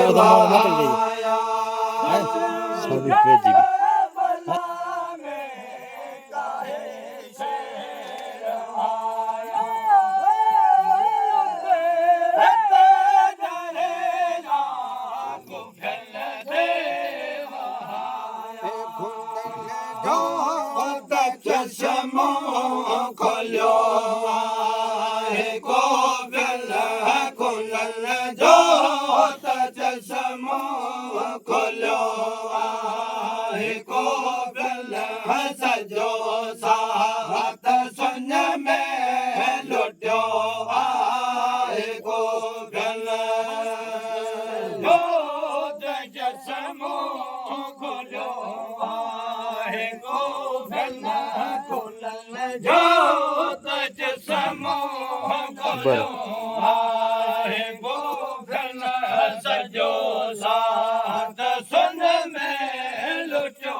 देवाया चश्मो खोलो गोविंद खुलल जोत चश्मो खोलो गोविंद सजो साथ सुन में लुट्यो गोविंद जोत चश्मो खोलो गोविंद जोत चश्मो खोलो गोविंद सजो साथ सुन में लुटो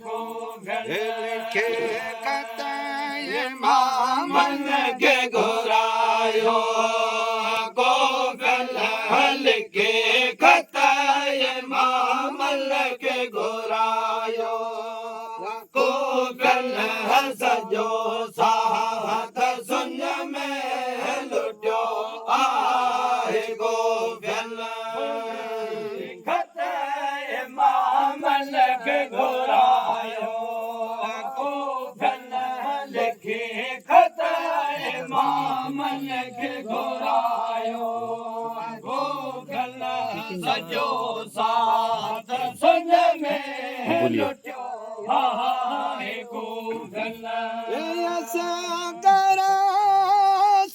गोविंद के कतय मामन के घुरायो गोविंद के कतय मामल के घुरायो सजो साथ सुन में लुट्यो गोविंद खतय मामल के घुरायो गोविंद लिखे खतय मामल के घुरायो गोविंद सजो साथ सुन में लुट्यो सागर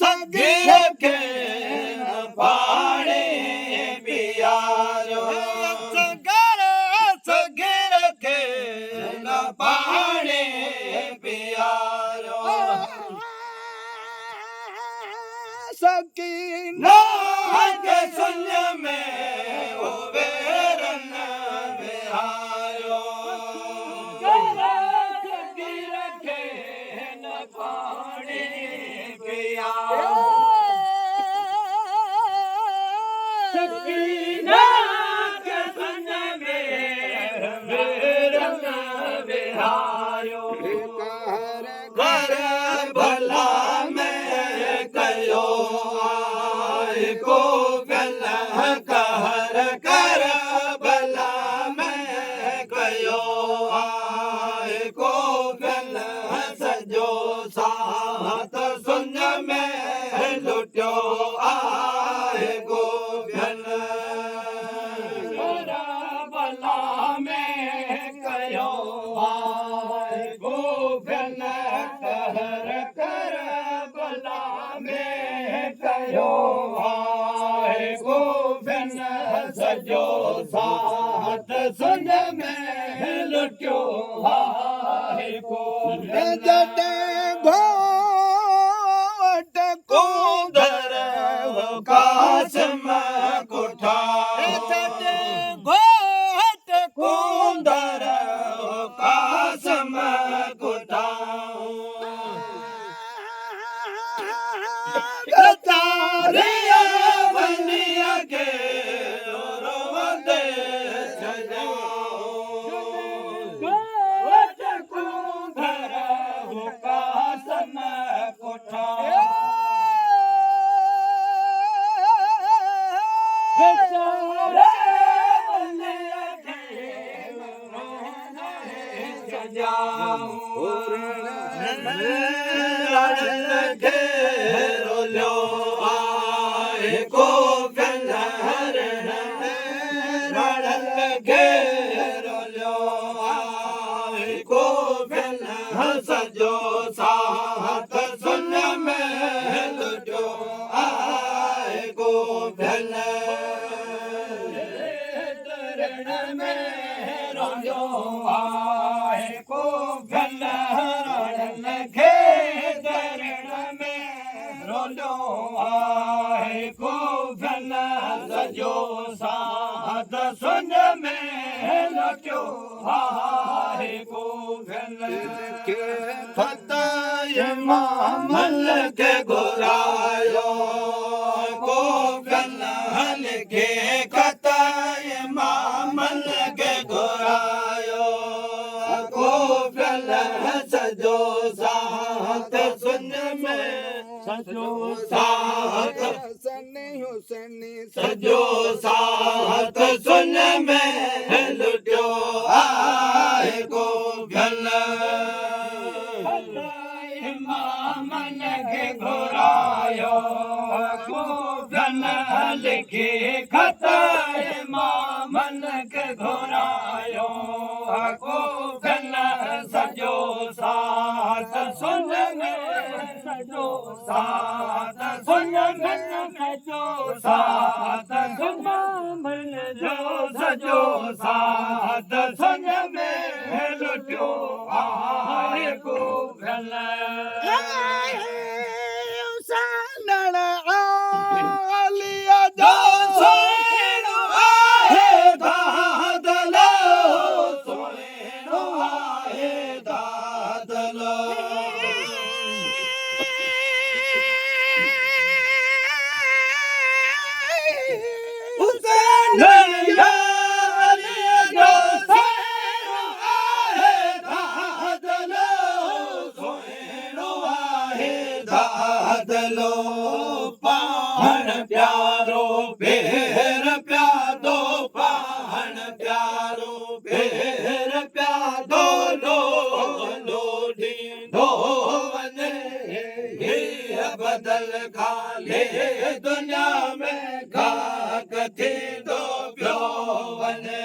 सगिर के पानी पियारो सगर सगिर के पानी पियारो सकीना के सुन में उबेरन बिहारो पानी पिया सकीना के संग में रंग बिहारो घर भला में कयो गोविंद कहर कर भला में कयो गोविंद सजो साथ सुन में लुट्यो गोविंद भला में कयो गोविंद कहर कर भला में कयो गोविंद सजो साथ सुन में लुट्यो गोविंद घोट कुंदर कासम कुठा घोट कुंदर कासम कुठा तारिया बनिया के रोवंदे सजो घोट कुंदर कासम कुठा सजो साथ सुन में लुटो गोविंद तरण में रोजो गोविंद लगे तरण में रोजो गोविंद सजो साथ सुन में लुटो गोविंद के फतेह मामल के घुरायो गोविंद लिखे खत इमाम के घुरायो को फल सजो साथ सुन में सजो साथ सजो साथ सुन में लुटियो आए को फल इमाम के घुरायो को फल लिखे खत इमाम के घुरायो को फल सजो साथ सुन में सजो साथ सुन में सजो साथ सुन में जो सजो साथ सुन में लुटियो आए को फल दादलो पाण प्यारो भेर प्यादो पाण प्यारो भेर प्यादो लो लोडी दो वने ये बदल खाले दुनिया में खाक थी दो प्यो वने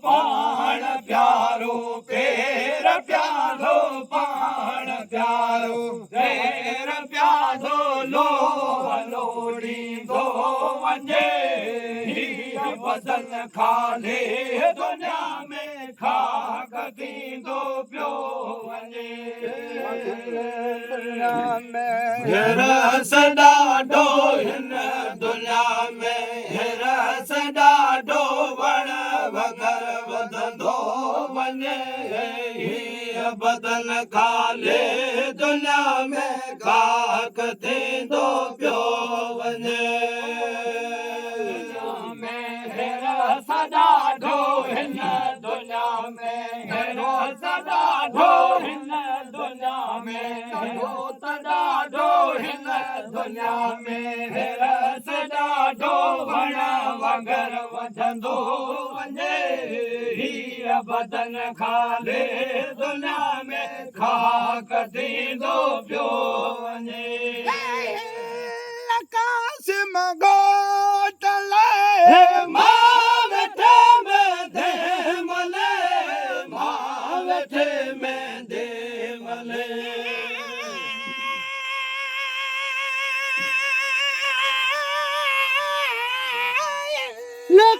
पाण प्यारो पेर प्यारो पाण प्यारो पेर प्यारो लो लोड़ी दो वञे बदन खाले दुनिया में खाक थींदो पियो वञे रस ॾाढो हिन दुनिया में रस ॾाढो वण वगर वधंदो वञे बदन खाले दुनिया में खाक थींदो पियो वञे ॾाढो हिन दुनिया में ॾाढो हिन दुनिया में ॾाढो हिन दुनिया में रस ॾाढो वण वगर वधंदो वञे हीअ बदन खाले दुनिया में खाक थींदो पियो वञे आकाश मगोटले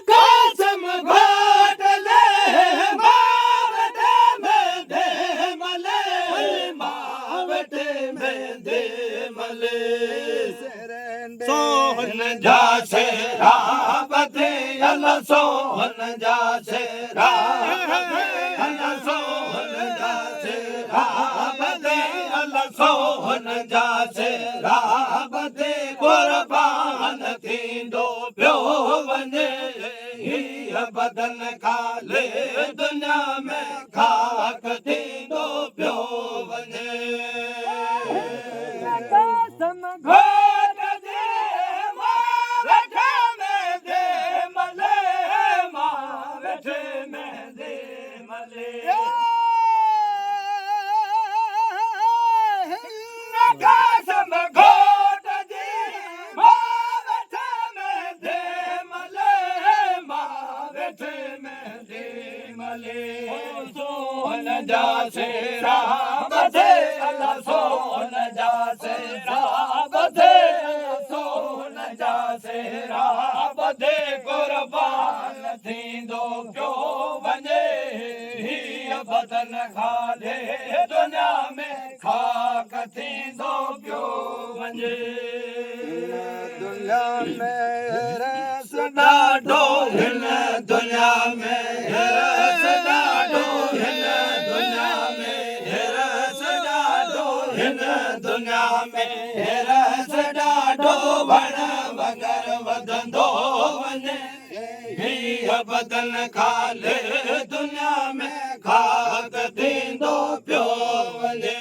कसम घोटले मावटे में दे मले मावटे में दे मले सोहन जा शेरा बधे अल सोहन जा शेरा अल सोहन जा शेरा बधे अल सोहन जा शेरा बधे कुर्बान थींदो पियो वञे बदन खाले दुनिया में खाक थींदो पियो वञे कसम घोट दे मावठे में दे मले मावठे में दे मले कसम घोट दे मावठे में दे मले मावठे में दे मले सोहन जा शेरा बधे अल्लाह सोहन जा शेरा बधे सोहन जा शेरा बधे कुर्बान थींदो पियो वञे बदन खाले दुनिया में खाक थींदो पियो वञे दुनिया में रस ॾाढो हिन दुनिया में रस ॾाढो हिन दुनिया में रस ॾाढो हिन दुनिया में रस ॾाढो वण वगर वधंदो वञे हीअ बदन खाले दुनिया में खाक थींदो पियो वञे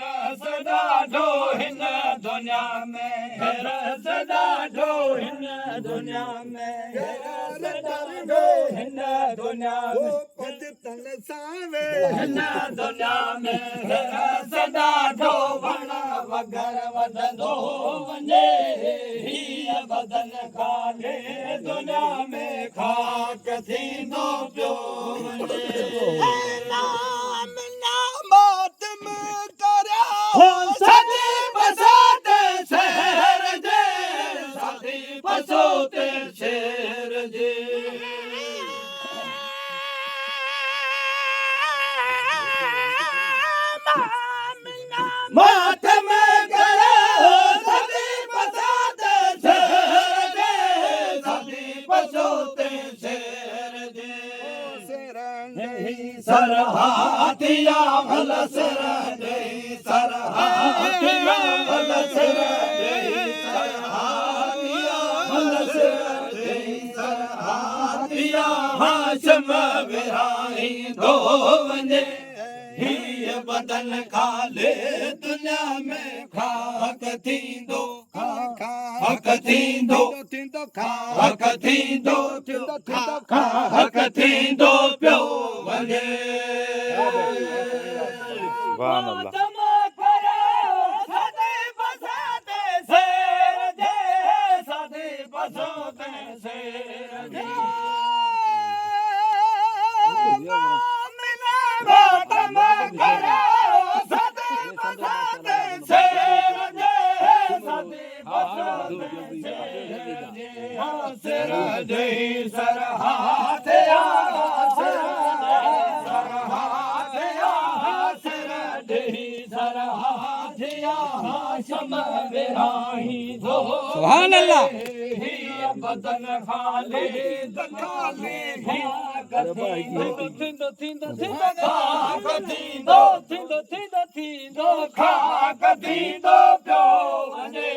रस ॾाढो हिन दुनिया में रस ॾाढो हिन दुनिया में रस ॾाढो हिन दुनिया में तन सावे हिन दुनिया में रस ॾाढो वण वगर वधंदो वञे हीअ बदन खाले दुनिया में खाक थींदो पियो वञे नाम मातम करिया सदी बसाते शहर जे सदी बसोते शहर जे मातम करिया सदी बसाते शहर जे सदी बसोते शहर जे सरहातिया भल सिर दे सरहातिया भल सिर दे सरहातिया भल सिर दे सरहातिया हाशम विराई दो वञे हीअ बदन खाले दुनिया में खाक थींदो खाक थींदो खाक थींदो खाक थींदो पियो वञे सुभान अल्लाह बदन खाले खाले थींदो थींदो थींदो खाक थींदो पियो वञे